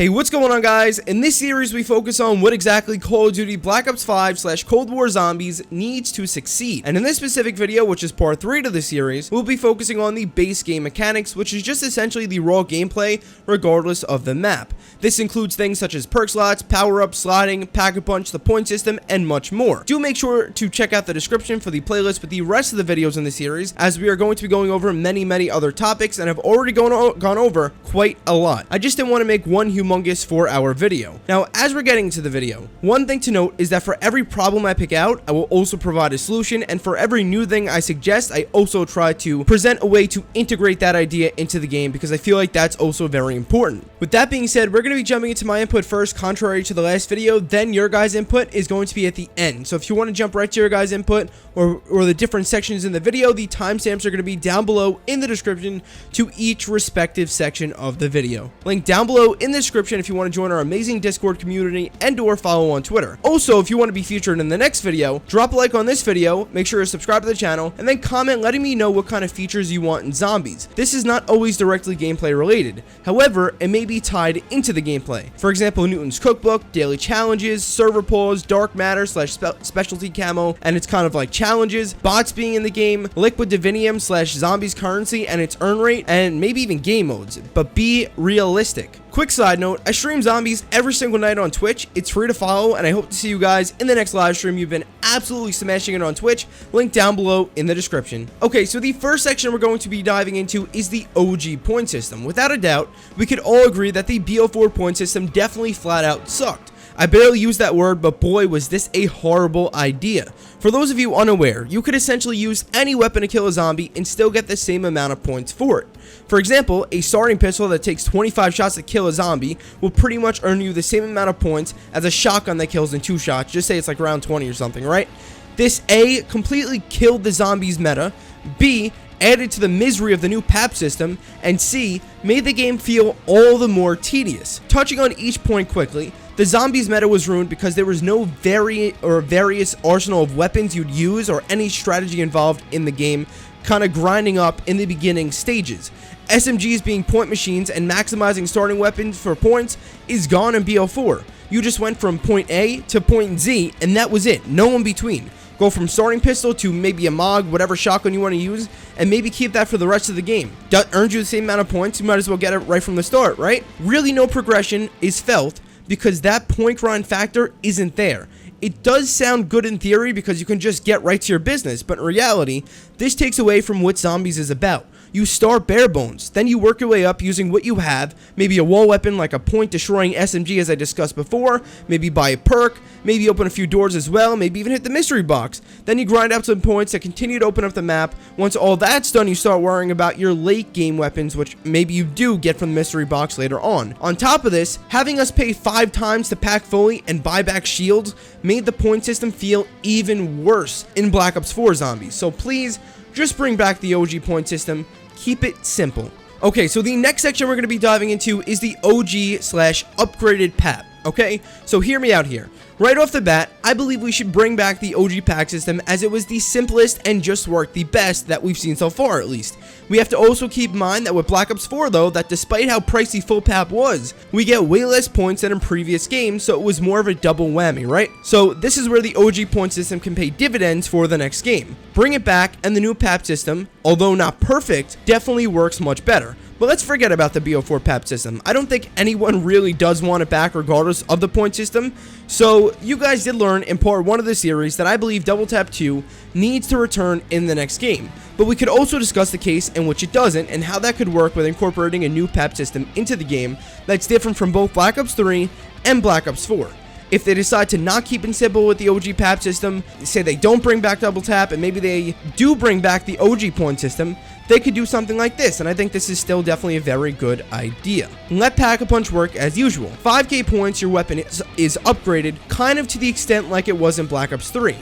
Hey, what's going on, guys? In this series, we focus on what exactly Call of Duty Black Ops 5/Cold War Zombies needs to succeed. And in this specific video, which is part 3 to the series, we'll be focusing on the base game mechanics, which is just essentially the raw gameplay regardless of the map. This includes things such as perk slots, power-ups, sliding, pack-a-punch, the point system, and much more. Do make sure to check out the description for the playlist with the rest of the videos in the series, as we are going to be going over many other topics and have already gone over quite a lot. I just didn't want to make one humongous 4-hour video. Now, as we're getting into the video, one thing to note is that for every problem I pick out, I will also provide a solution, and for every new thing I suggest, I also try to present a way to integrate that idea into the game, because I feel like that's also very important. With that being said, we're going to be jumping into my input first, contrary to the last video, then your guys' input is going to be at the end. So if you want to jump right to your guys' input or the different sections in the video, the timestamps are going to be down below in the description to each respective section of the video. Link down below in the description if you want to join our amazing Discord community and or follow on Twitter. Also, if you want to be featured in the next video, drop a like on this video, make sure to subscribe to the channel, and then comment letting me know what kind of features you want in zombies. This is not always directly gameplay related. However, it may be tied into the gameplay. For example, Newton's Cookbook, daily challenges, server pause, dark matter / specialty camo, and it's kind of like challenges, bots being in the game, liquid divinium / zombies currency and its earn rate, and maybe even game modes, but be realistic. Quick side note, I stream zombies every single night on Twitch. It's free to follow, and I hope to see you guys in the next live stream. You've been absolutely smashing it on Twitch. Link down below in the description. Okay, so the first section we're going to be diving into is the OG point system. Without a doubt, we could all agree that the BO4 point system definitely flat out sucked. I barely use that word, but boy, was this a horrible idea. For those of you unaware, you could essentially use any weapon to kill a zombie and still get the same amount of points for it. For example, a starting pistol that takes 25 shots to kill a zombie will pretty much earn you the same amount of points as a shotgun that kills in 2 shots. Just say it's like round 20 or something, right? This A, completely killed the zombies meta, B, added to the misery of the new PAP system, and C, made the game feel all the more tedious. Touching on each point quickly, the zombies meta was ruined because there was no various arsenal of weapons you'd use or any strategy involved in the game, kind of grinding up in the beginning stages. SMGs being point machines and maximizing starting weapons for points is gone in BO4. You just went from point A to point Z, and that was it, no in between. Go from starting pistol to maybe a MOG, whatever shotgun you want to use, and maybe keep that for the rest of the game. That earns you the same amount of points, you might as well get it right from the start, right? Really no progression is felt because that point grind factor isn't there. It does sound good in theory because you can just get right to your business, but in reality, this takes away from what zombies is about. You start bare bones, then you work your way up using what you have, maybe a wall weapon like a point destroying SMG as I discussed before, maybe buy a perk, maybe open a few doors as well, maybe even hit the mystery box. Then you grind out some points to continue to open up the map. Once all that's done, you start worrying about your late game weapons, which maybe you do get from the mystery box later on. On top of this, having us pay 5 times to pack fully and buy back shields made the point system feel even worse in Black Ops 4 Zombies. So please, just bring back the OG point system. Keep it simple. Okay, so the next section we're going to be diving into is the OG/upgraded PAP. Okay, so hear me out here. Right off the bat, I believe we should bring back the OG pack system as it was the simplest and just worked the best that we've seen so far, at least. We have to also keep in mind that with Black Ops 4 though, that despite how pricey full PAP was, we get way less points than in previous games, so it was more of a double whammy, right? So this is where the OG point system can pay dividends for the next game. Bring it back, and the new PAP system, although not perfect, definitely works much better. But let's forget about the BO4 PAP system. I don't think anyone really does want it back regardless of the point system. So you guys did learn in part 1 of the series that I believe Double Tap 2 needs to return in the next game. But we could also discuss the case in which it doesn't and how that could work with incorporating a new PAP system into the game that's different from both Black Ops 3 and Black Ops 4. If they decide to not keep it simple with the OG PAP system, say they don't bring back Double Tap and maybe they do bring back the OG point system, they could do something like this, and I think this is still definitely a very good idea. Let Pack-a-Punch work as usual. 5k points, your weapon is upgraded kind of to the extent like it was in Black Ops 3.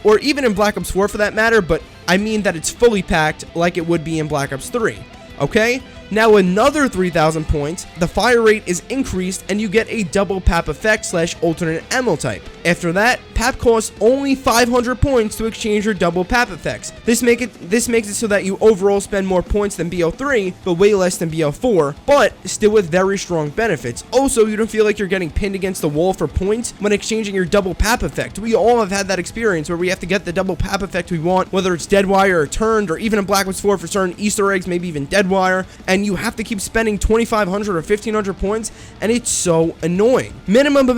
Or even in Black Ops 4 for that matter, but I mean that it's fully packed like it would be in Black Ops 3. Okay? Now another 3,000 points, the fire rate is increased and you get a double PAP effect / alternate ammo type. After that, PAP costs only 500 points to exchange your double PAP effects. This makes it so that you overall spend more points than BO3, but way less than BO4, but still with very strong benefits. Also, you don't feel like you're getting pinned against the wall for points when exchanging your double PAP effect. We all have had that experience where we have to get the double PAP effect we want, whether it's Deadwire or Turned, or even in Black Ops 4 for certain Easter eggs, maybe even Deadwire, and you have to keep spending 2,500 or 1,500 points, and it's so annoying. Minimum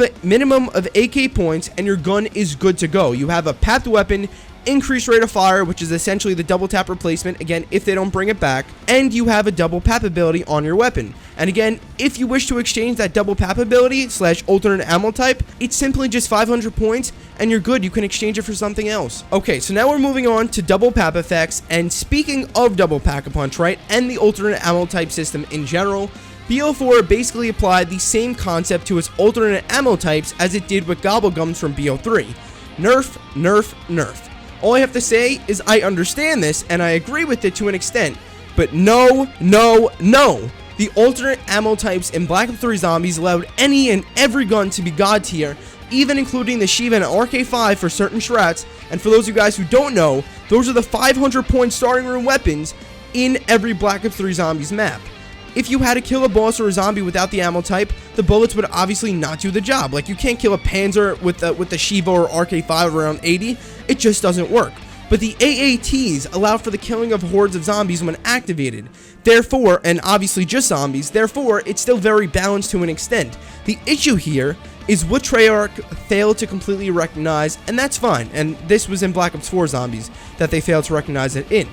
of AK points, and your gun is good to go. You have a PAP'd weapon, increased rate of fire, which is essentially the double tap replacement, again, if they don't bring it back, and you have a double PAP ability on your weapon. And again, if you wish to exchange that double PAP ability / alternate ammo type, it's simply just 500 points, and you're good. You can exchange it for something else. Okay, so now we're moving on to double PAP effects, and speaking of double Pack-a-Punch, right, and the alternate ammo type system in general, BO4 basically applied the same concept to its alternate ammo types as it did with Gobblegums from BO3. Nerf, nerf, nerf. All I have to say is I understand this, and I agree with it to an extent, but no, no, no. The alternate ammo types in Black Ops 3 Zombies allowed any and every gun to be god tier, even including the Shiva and RK5 for certain strats, and for those of you guys who don't know, those are the 500 point starting room weapons in every Black Ops 3 Zombies map. If you had to kill a boss or a zombie without the ammo type, the bullets would obviously not do the job. Like, you can't kill a Panzer with the Shiva or RK5 around 80. It just doesn't work. But the AATs allow for the killing of hordes of zombies when activated. Therefore, and obviously just zombies, therefore, it's still very balanced to an extent. The issue here is what Treyarch failed to completely recognize, and that's fine. And this was in Black Ops 4 Zombies that they failed to recognize it in.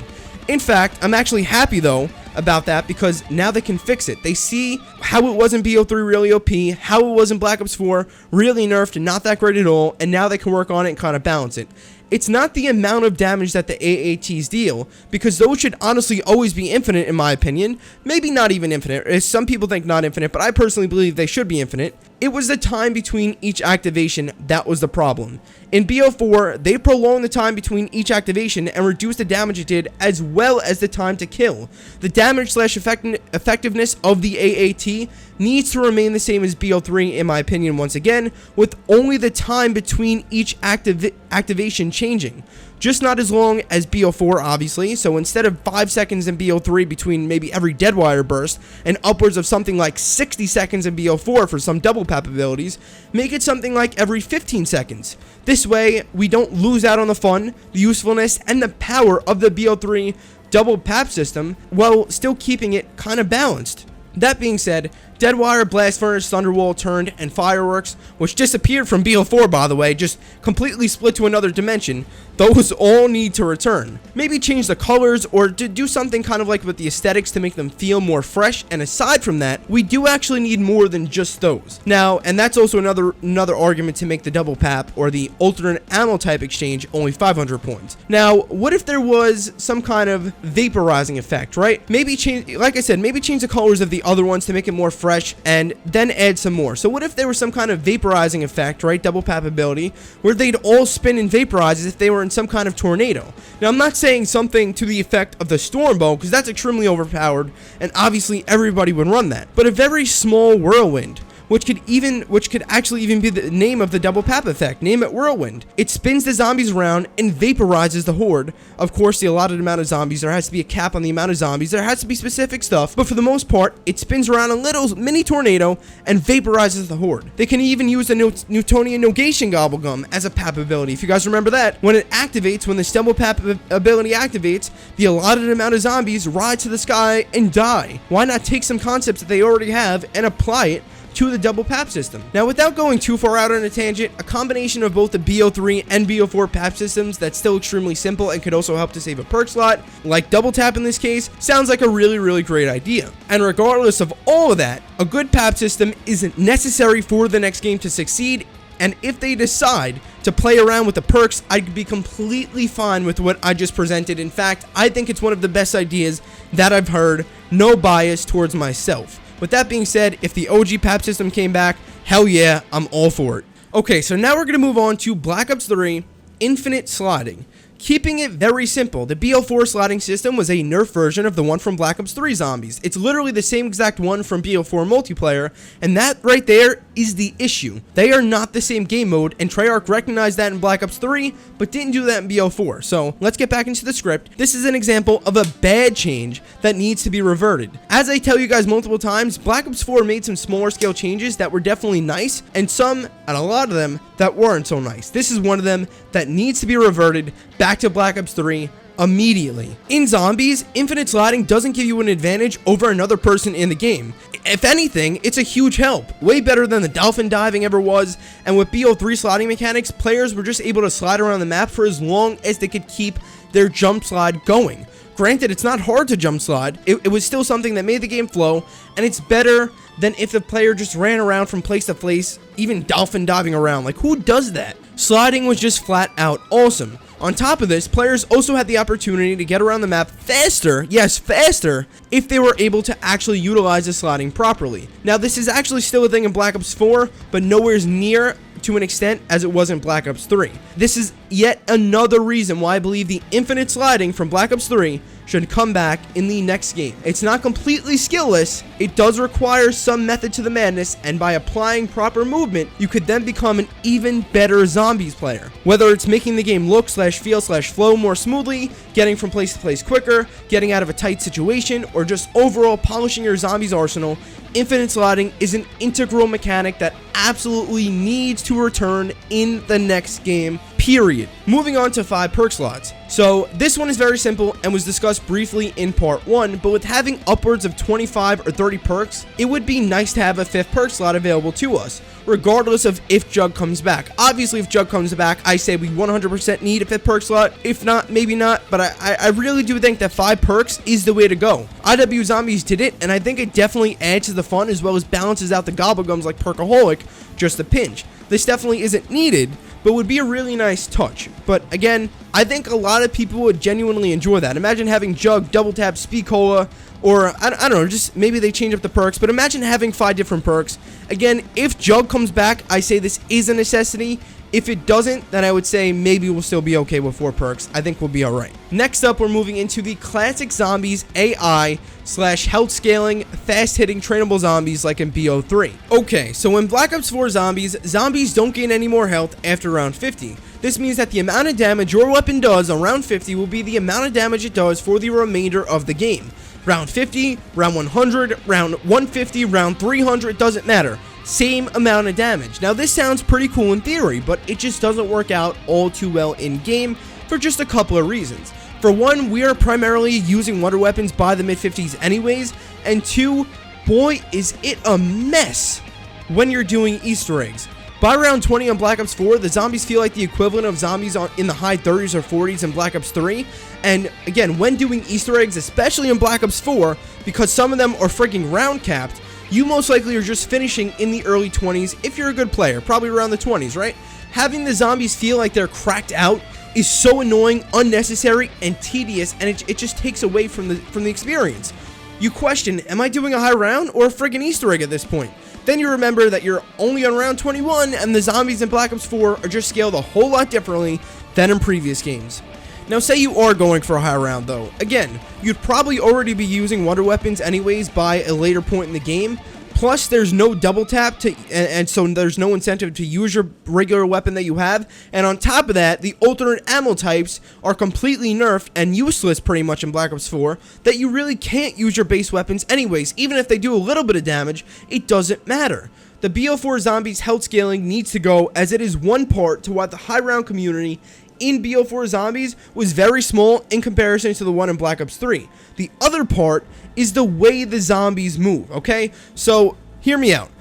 In fact, I'm actually happy though about that, because now they can fix it. They see how it was in BO3 really OP, how it was in Black Ops 4 really nerfed and not that great at all, and now they can work on it and kind of balance it. It's not the amount of damage that the AATs deal, because those should honestly always be infinite in my opinion. Maybe not even infinite. Some people think not infinite, but I personally believe they should be infinite. It was the time between each activation that was the problem. In BO4, they prolonged the time between each activation and reduced the damage it did, as well as the time to kill. The damage / effectiveness of the AAT needs to remain the same as BO3 in my opinion once again, with only the time between each activation changing. Just not as long as BO4 obviously, so instead of 5 seconds in BO3 between maybe every Deadwire burst, and upwards of something like 60 seconds in BO4 for some double PAP abilities, make it something like every 15 seconds. This way, we don't lose out on the fun, the usefulness, and the power of the BO3 double PAP system, while still keeping it kind of balanced. That being said, Deadwire, Blast Furnace, Thunderwall, Turned, and Fireworks, which disappeared from BO4 by the way, just completely split to another dimension, those all need to return. Maybe change the colors, or to do something kind of like with the aesthetics to make them feel more fresh, and aside from that, we do actually need more than just those. Now, and that's also another argument to make the double PAP, or the alternate ammo type exchange, only 500 points. Now, what if there was some kind of vaporizing effect, right? Maybe change, like I said, maybe change the colors of the other ones to make it more fresh, and then add some more. So what if there was some kind of vaporizing effect, right, double PAP ability, where they'd all spin and vaporize as if they were in some kind of tornado? Now, I'm not saying something to the effect of the Stormbow, because that's extremely overpowered, and obviously everybody would run that. But a very small whirlwind, which could actually even be the name of the double PAP effect. Name it Whirlwind. It spins the zombies around and vaporizes the horde. Of course, the allotted amount of zombies, there has to be a cap on the amount of zombies, there has to be specific stuff, but for the most part, it spins around a little mini tornado and vaporizes the horde. They can even use the Newtonian Negation Gobblegum as a PAP ability, if you guys remember that. When it activates, when the double PAP ability activates, the allotted amount of zombies rise to the sky and die. Why not take some concepts that they already have and apply it to the double PAP system? Now, without going too far out on a tangent, a combination of both the BO3 and BO4 PAP systems that's still extremely simple and could also help to save a perk slot, like double tap in this case, sounds like a really great idea. And regardless of all of that, a good PAP system isn't necessary for the next game to succeed, and if they decide to play around with the perks, I'd be completely fine with what I just presented. In fact, I think it's one of the best ideas that I've heard, no bias towards myself. With that being said, if the OG PAP system came back, hell yeah, I'm all for it. Okay, so now we're going to move on to Black Ops 3 Infinite Sliding. Keeping it very simple, the BO4 sliding system was a nerf version of the one from Black Ops 3 Zombies. It's literally the same exact one from BO4 multiplayer, and that right there is the issue. They are not the same game mode, and Treyarch recognized that in Black Ops 3, but didn't do that in BO4. So let's get back into the script. This is an example of a bad change that needs to be reverted. As I tell you guys multiple times, Black Ops 4 made some smaller scale changes that were definitely nice, and some, and a lot of them, that weren't so nice. This is one of them that needs to be reverted back to Black Ops 3 immediately. In Zombies, infinite sliding doesn't give you an advantage over another person in the game. If anything, it's a huge help, way better than the dolphin diving ever was, and with BO3 sliding mechanics, players were just able to slide around the map for as long as they could keep their jump slide going. Granted, it's not hard to jump slide, it was still something that made the game flow, and it's better than if the player just ran around from place to place, even dolphin diving around. Like, who does that? Sliding was just flat out awesome. On top of this, players also had the opportunity to get around the map faster, yes, faster, if they were able to actually utilize the sliding properly. Now, this is actually still a thing in Black Ops 4, but nowhere near to an extent as it was in Black Ops 3. This is yet another reason why I believe the infinite sliding from Black Ops 3 should come back in the next game. It's not completely skillless, it does require some method to the madness, and by applying proper movement, you could then become an even better Zombies player. Whether it's making the game look / feel / flow more smoothly, getting from place to place quicker, getting out of a tight situation, or just overall polishing your Zombies arsenal, infinite sliding is an integral mechanic that absolutely needs to return in the next game, period. Moving on to 5 perk slots. So this one is very simple and was discussed briefly in part 1, but with having upwards of 25 or 30 perks, it would be nice to have a 5th perk slot available to us, regardless of if Jug comes back. Obviously, if Jug comes back, I say we 100% need a 5th perk slot. If not, maybe not, but I really do think that 5 perks is the way to go. IW Zombies did it, and I think it definitely adds to the fun as well as balances out the gobblegums like Perkaholic just a pinch. This definitely isn't needed, but would be a really nice touch. But again, I think a lot of people would genuinely enjoy that. Imagine having Jug double tap Speed Cola, or I don't know, just maybe they change up the perks, but imagine having 5 different perks. Again, if Jug comes back, I say this is a necessity. If it doesn't, then I would say maybe we'll still be okay with 4 perks. I think we'll be alright. Next up, we're moving into the classic Zombies AI / health scaling, fast hitting trainable zombies like in BO3. Okay, so in Black Ops 4 zombies don't gain any more health after round 50. This means that the amount of damage your weapon does on round 50 will be the amount of damage it does for the remainder of the game. Round 50, round 100, round 150, round 300, doesn't matter. Same amount of damage. Now this sounds pretty cool in theory, but it just doesn't work out all too well in game for just a couple of reasons. For one, we are primarily using wonder weapons by the mid-50s anyways, and 2, boy is it a mess when you're doing Easter eggs. By round 20 on Black Ops 4, the zombies feel like the equivalent of zombies in the high 30s or 40s in Black Ops 3, and again, when doing Easter eggs, especially in Black Ops 4, because some of them are freaking round capped, you most likely are just finishing in the early 20s if you're a good player, probably around the 20s, right? Having the zombies feel like they're cracked out is so annoying, unnecessary, and tedious, and it just takes away from the experience. You question, am I doing a high round or a friggin' Easter egg at this point? Then you remember that you're only on round 21, and the zombies in Black Ops 4 are just scaled a whole lot differently than in previous games. Now say you are going for a high round though, again, you'd probably already be using wonder weapons anyways by a later point in the game, plus there's no double tap and so there's no incentive to use your regular weapon that you have, and on top of that, the alternate ammo types are completely nerfed and useless pretty much in Black Ops 4, that you really can't use your base weapons anyways. Even if they do a little bit of damage, it doesn't matter. The BO4 zombies health scaling needs to go, as it is one part to what the high round community in BO4 Zombies was very small in comparison to the one in Black Ops 3. The other part is the way the zombies move, okay? So, hear me out.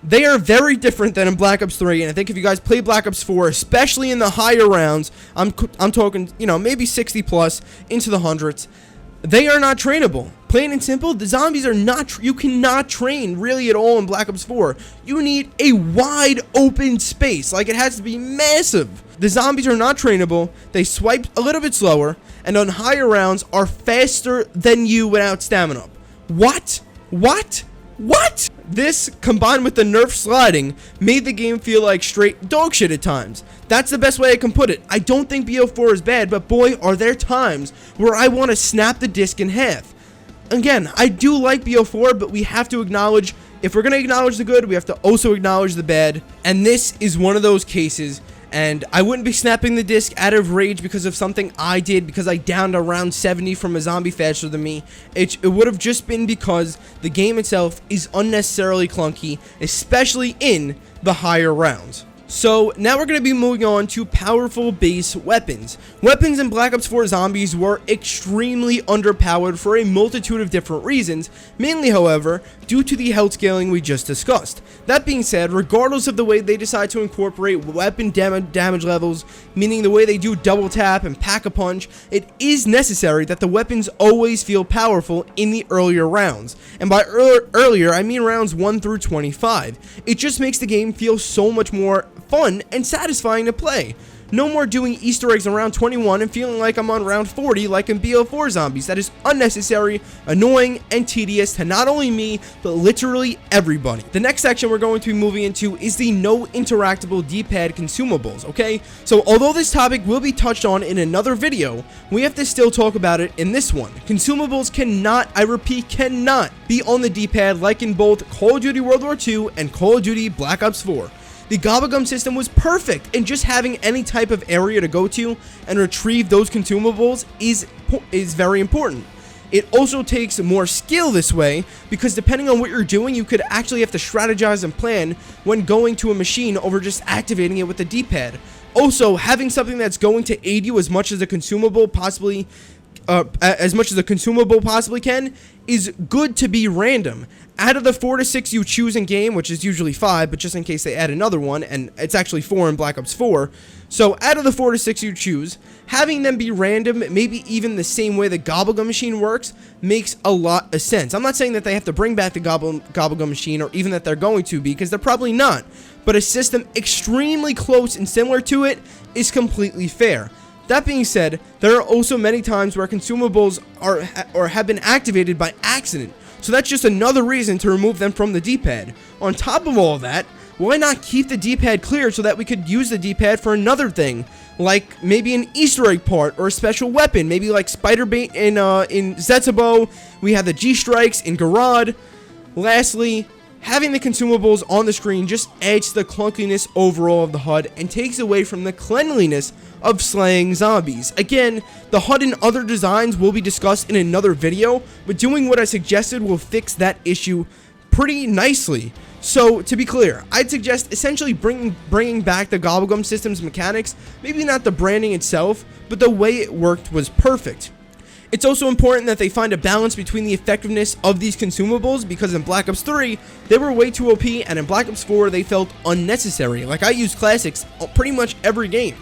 They are very different than in Black Ops 3, and I think if you guys play Black Ops 4, especially in the higher rounds, I'm talking, you know, maybe 60 plus into the hundreds, they are not trainable. Plain and simple, the zombies are not, you cannot train really at all in Black Ops 4. You need a wide open space, like it has to be massive. The zombies are not trainable, they swipe a little bit slower, and on higher rounds are faster than you without stamina. What? What? What? This, combined with the nerf sliding, made the game feel like straight dog shit at times. That's the best way I can put it. I don't think BO4 is bad, but boy, are there times where I want to snap the disc in half. Again, I do like BO4, but we have to acknowledge, if we're going to acknowledge the good, we have to also acknowledge the bad. And this is one of those cases. And I wouldn't be snapping the disc out of rage because of something I did, because I downed around 70 from a zombie faster than me. It would have just been because the game itself is unnecessarily clunky, especially in the higher rounds. So now we're going to be moving on to powerful base weapons. Weapons in Black Ops 4 Zombies were extremely underpowered for a multitude of different reasons, mainly however due to the health scaling we just discussed. That being said, regardless of the way they decide to incorporate weapon damage levels, meaning the way they do double tap and pack a punch, it is necessary that the weapons always feel powerful in the earlier rounds. And by earlier, I mean rounds 1 through 25. It just makes the game feel so much more fun and satisfying to play. No more doing Easter eggs in round 21 and feeling like I'm on round 40 like in BO4 Zombies. That is unnecessary, annoying, and tedious to not only me, but literally everybody. The next section we're going to be moving into is the no interactable D-pad consumables, okay? So although this topic will be touched on in another video, we have to still talk about it in this one. Consumables cannot, I repeat, cannot be on the D-pad like in both Call of Duty World War II and Call of Duty Black Ops 4. The Gobble system was perfect, and just having any type of area to go to and retrieve those consumables is very important. It also takes more skill this way, because depending on what you're doing, you could actually have to strategize and plan when going to a machine over just activating it with the D-pad. Also, having something that's going to aid you as much as a consumable possibly can is good to be random. Out of the 4 to 6 you choose in game, which is usually 5, but just in case they add another one, and it's actually 4 in Black Ops 4, so out of the 4 to 6 you choose, having them be random, maybe even the same way the Gobblegum machine works, makes a lot of sense. I'm not saying that they have to bring back the Gobblegum machine, or even that they're going to be, because they're probably not, but a system extremely close and similar to it is completely fair. That being said, there are also many times where consumables are have been activated by accident, so that's just another reason to remove them from the D-pad. On top of all that, why not keep the D-pad clear so that we could use the D-pad for another thing, like maybe an Easter egg part or a special weapon, maybe like Spider Bait in Zetsubo. We have the G-Strikes in Garad. Lastly, having the consumables on the screen just adds to the clunkiness overall of the HUD and takes away from the cleanliness of slaying zombies. Again, the HUD and other designs will be discussed in another video, but doing what I suggested will fix that issue pretty nicely. So, to be clear, I'd suggest essentially bringing back the Gobblegum system's mechanics, maybe not the branding itself, but the way it worked was perfect. It's also important that they find a balance between the effectiveness of these consumables, because in Black Ops 3, they were way too OP, and in Black Ops 4, they felt unnecessary. Like, I use classics pretty much every game.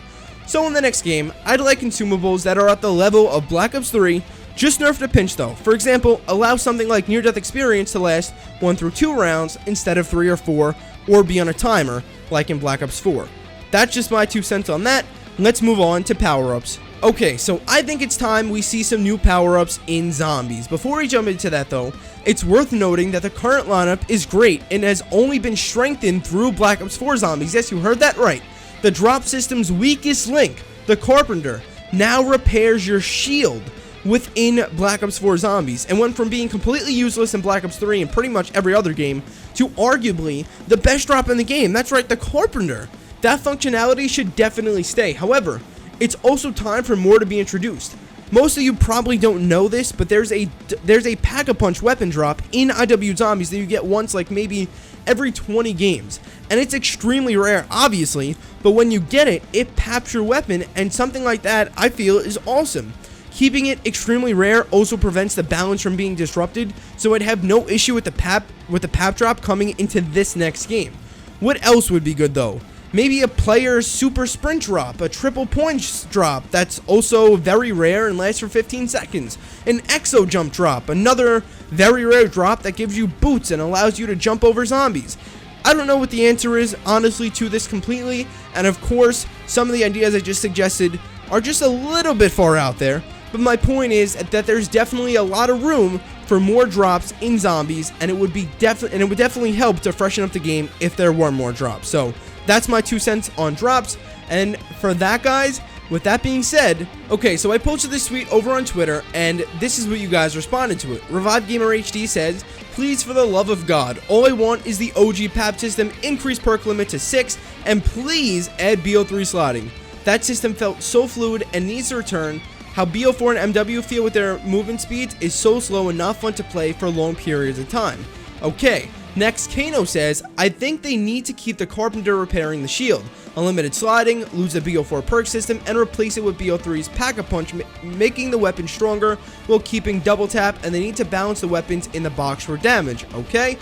So in the next game, I'd like consumables that are at the level of Black Ops 3, just nerfed a pinch though. For example, allow something like near-death experience to last 1 through 2 rounds instead of 3 or 4, or be on a timer, like in Black Ops 4. That's just my 2 cents on that. Let's move on to power-ups. Okay, so I think it's time we see some new power-ups in Zombies. Before we jump into that though, it's worth noting that the current lineup is great and has only been strengthened through Black Ops 4 Zombies. Yes, you heard that right. The drop system's weakest link, the Carpenter, now repairs your shield within Black Ops 4 Zombies, and went from being completely useless in Black Ops 3 and pretty much every other game to arguably the best drop in the game. That's right, the Carpenter. That functionality should definitely stay. However, it's also time for more to be introduced. Most of you probably don't know this, but there's a Pack-a-Punch weapon drop in IW Zombies that you get once, like maybe every 20 games. And it's extremely rare, obviously, but when you get it, it paps your weapon, and something like that, I feel, is awesome. Keeping it extremely rare also prevents the balance from being disrupted, so I'd have no issue with the pap drop coming into this next game. What else would be good though? Maybe a player's super sprint drop, a triple points drop that's also very rare and lasts for 15 seconds. An exo jump drop, another very rare drop that gives you boots and allows you to jump over zombies. I don't know what the answer is, honestly, to this completely, and of course, some of the ideas I just suggested are just a little bit far out there, but my point is that there's definitely a lot of room for more drops in zombies, and it would definitely help to freshen up the game if there were more drops. So that's my 2 cents on drops. And for that, guys, with that being said, okay, so I posted this tweet over on Twitter, and this is what you guys responded to it. Revive Gamer HD says, "Please, for the love of God, all I want is the OG PAP system, increase perk limit to 6, and please add BO3 slotting. That system felt so fluid and needs to return. How BO4 and MW feel with their movement speeds is so slow and not fun to play for long periods of time." Okay, next, Kano says, "I think they need to keep the Carpenter repairing the shield. Unlimited sliding, lose the BO4 perk system, and replace it with BO3's Pack-a-Punch, making the weapon stronger while keeping double tap, and they need to balance the weapons in the box for damage." Okay?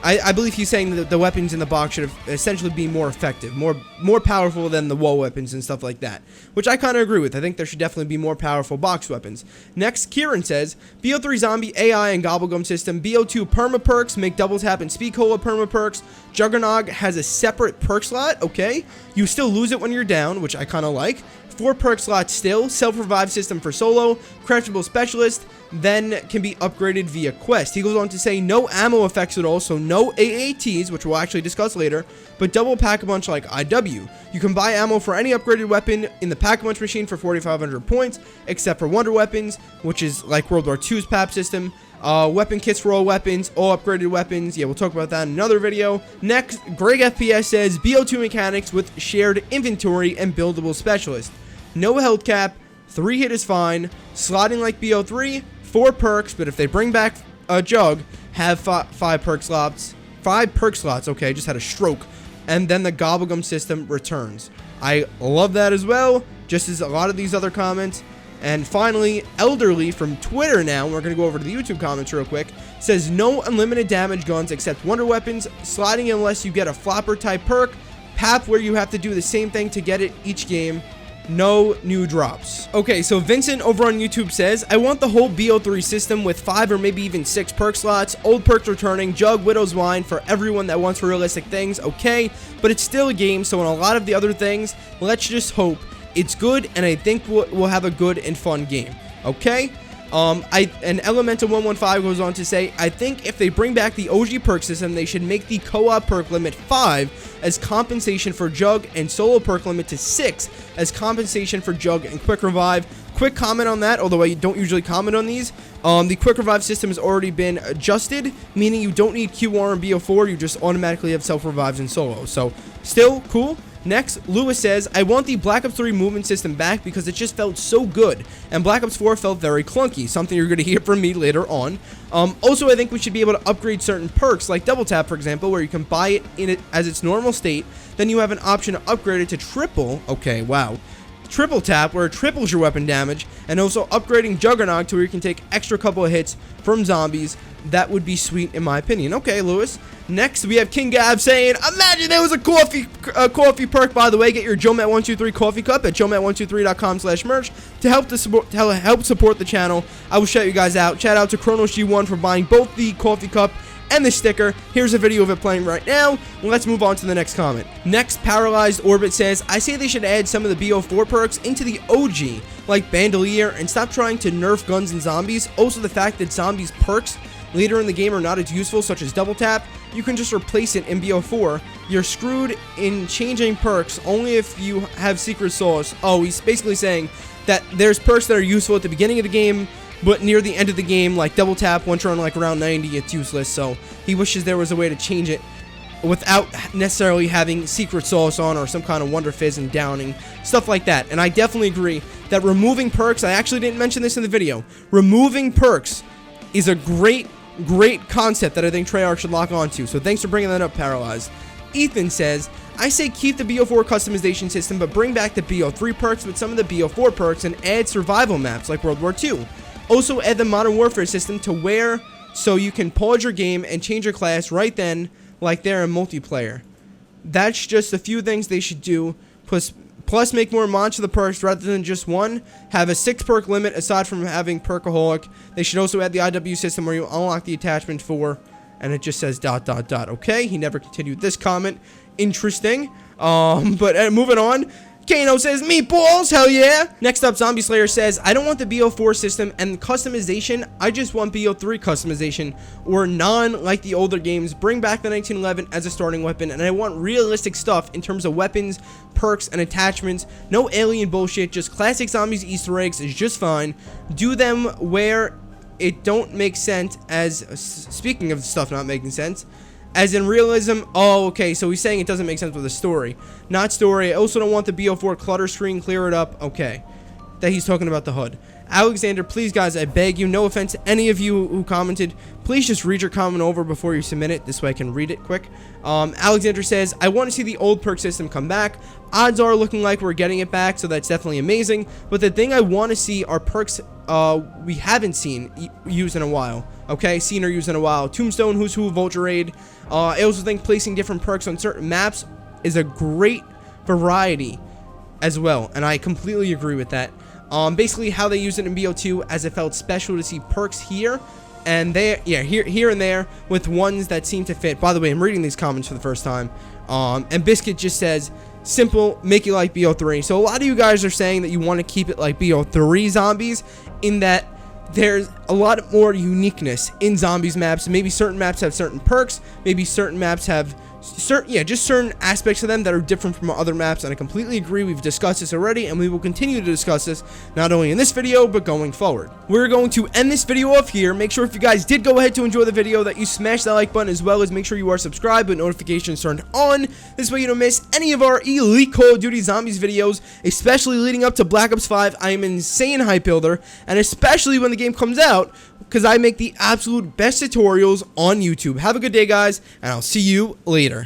I believe he's saying that the weapons in the box should essentially be more effective, more powerful than the wall weapons and stuff like that, which I kind of agree with. I think there should definitely be more powerful box weapons. Next, Kieran says, "BO3 zombie AI and Gobblegum system, BO2 perma perks, make double tap and speed cola perma perks. Juggernog has a separate perk slot, okay? You still lose it when you're down, which I kind of like. 4 perk slots still, self-revive system for solo, craftable specialist, then can be upgraded via quest." He goes on to say no ammo effects at all, so no AATs, which we'll actually discuss later, but double Pack-a-Punch like IW. You can buy ammo for any upgraded weapon in the Pack-a-Punch machine for 4,500 points, except for wonder weapons, which is like World War II's PAP system. Weapon kits for all weapons, all upgraded weapons. Yeah, we'll talk about that in another video. Next, Greg FPS says BO2 mechanics with shared inventory and buildable specialist. No health cap, 3 hit is fine, slotting like BO3, 4 perks, but if they bring back a Jug, have 5 perk slots. 5 perk slots, okay, just had a stroke. And then the Gobblegum system returns. I love that as well, just as a lot of these other comments. And finally, Elderly from Twitter now, we're going to go over to the YouTube comments real quick, says no unlimited damage guns except wonder weapons, sliding unless you get a flopper type perk, PAP where you have to do the same thing to get it each game. No new drops. Okay, so Vincent over on YouTube says, "I want the whole BO3 system with 5 or maybe even 6 perk slots, old perks returning, Jug, Widow's Wine for everyone that wants realistic things, okay, but it's still a game, so in a lot of the other things, let's just hope it's good, and I think we'll have a good and fun game, okay?" And Elemental 115 goes on to say, "I think if they bring back the OG perk system, they should make the co-op perk limit 5 as compensation for Jug and solo perk limit to 6 as compensation for Jug and quick revive." Quick comment on that, although I don't usually comment on these. The quick revive system has already been adjusted, meaning you don't need QR and BO4, you just automatically have self revives in solo. So still cool. Next, Lewis says, "I want the Black Ops 3 movement system back because it just felt so good, and Black Ops 4 felt very clunky," something you're going to hear from me later on. Also, I think we should be able to upgrade certain perks, like Double Tap, for example, where you can buy it in it as its normal state, then you have an option to upgrade it to triple, okay, wow, triple tap, where it triples your weapon damage, and also upgrading Juggernog to where you can take extra couple of hits from zombies. That would be sweet in my opinion. Okay, Lewis. Next, we have King Gab saying, "Imagine there was a coffee perk, by the way. Get your JoeMatt123 coffee cup at joemat123.com/merch to help support the channel. I will shout you guys out. Shout out to Chronos G1 for buying both the coffee cup and the sticker. Here's a video of it playing right now. Let's move on to the next comment. Next, Paralyzed Orbit says, "I say they should add some of the BO4 perks into the OG, like Bandolier, and stop trying to nerf guns and zombies. Also, the fact that zombies perks later in the game are not as useful, such as double tap. You can just replace it in BO4. You're screwed in changing perks only if you have secret sauce." Oh, he's basically saying that there's perks that are useful at the beginning of the game, but near the end of the game, like double tap, once you're on like around 90, it's useless. So he wishes there was a way to change it without necessarily having secret sauce on or some kind of wonder fizz and downing, stuff like that. And I definitely agree that removing perks, I actually didn't mention this in the video, removing perks is a great concept that I think Treyarch should lock onto. So thanks for bringing that up, Paralyzed. Ethan says, "I say keep the BO4 customization system, but bring back the BO3 perks with some of the BO4 perks and add survival maps like World War II. Also add the Modern Warfare system to where so you can pause your game and change your class right then like they're in multiplayer. That's just a few things they should do. Plus make more mods to the perks rather than just one. Have a 6 perk limit aside from having Perkaholic. They should also add the IW system where you unlock the attachment for," and it just says ... Okay, he never continued this comment. Interesting. But moving on. Kano says, meatballs, hell yeah. Next up, Zombie Slayer says, I don't want the BO4 system and customization. I just want BO3 customization, or none like the older games. Bring back the 1911 as a starting weapon, and I want realistic stuff in terms of weapons, perks, and attachments. No alien bullshit, just classic zombies Easter eggs is just fine. Do them where it don't make sense, as speaking of stuff not making sense, as in realism. Oh, okay, so he's saying it doesn't make sense with the story. Not story. I also don't want the BO4 clutter screen. Clear it up. Okay. That he's talking about the HUD. Alexander, please, guys, I beg you, no offense to any of you who commented, please just read your comment over before you submit it. This way I can read it quick. Alexander says, I want to see the old perk system come back. Odds are looking like we're getting it back, so that's definitely amazing. But the thing I want to see are perks we haven't seen used in a while. Okay, seen or used in a while. Tombstone, Who's Who, Vulture Raid. I also think placing different perks on certain maps is a great variety as well, and I completely agree with that. Basically how they use it in BO2, as it felt special to see perks here and there, yeah, here and there, with ones that seem to fit. By the way, I'm reading these comments for the first time, and Biscuit just says, simple, make it like BO3. So a lot of you guys are saying that you want to keep it like BO3 zombies, in that there's a lot more uniqueness in zombies maps. Maybe certain maps have certain perks, maybe certain maps have just certain aspects of them that are different from other maps, and I completely agree. We've discussed this already, and we will continue to discuss this, not only in this video, but going forward. We're going to end this video off here. Make sure if you guys did go ahead to enjoy the video that you smash that like button, as well as make sure you are subscribed with notifications turned on. This way you don't miss any of our elite Call of Duty Zombies videos, especially leading up to Black Ops 5. I am an insane hype builder, and especially when the game comes out, because I make the absolute best tutorials on YouTube. Have a good day, guys, and I'll see you later.